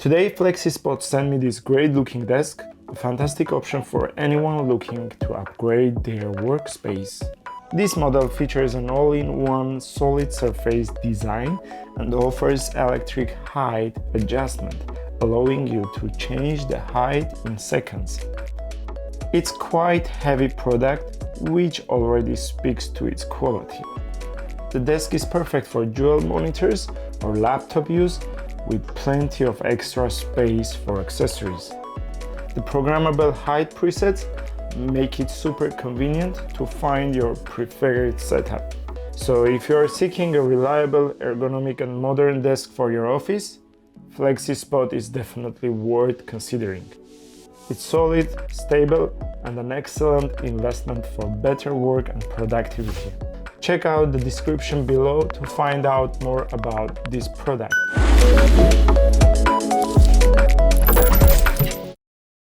Today, FlexiSpot sent me this great looking desk, a fantastic option for anyone looking to upgrade their workspace. This model features an all-in-one solid surface design and offers electric height adjustment, allowing you to change the height in seconds. It's quite heavy product, which already speaks to its quality. The desk is perfect for dual monitors or laptop use, with plenty of extra space for accessories. The programmable height presets make it super convenient to find your preferred setup. So if you are seeking a reliable, ergonomic and modern desk for your office, FlexiSpot is definitely worth considering. It's solid, stable and an excellent investment for better work and productivity. Check out the description below to find out more about this product.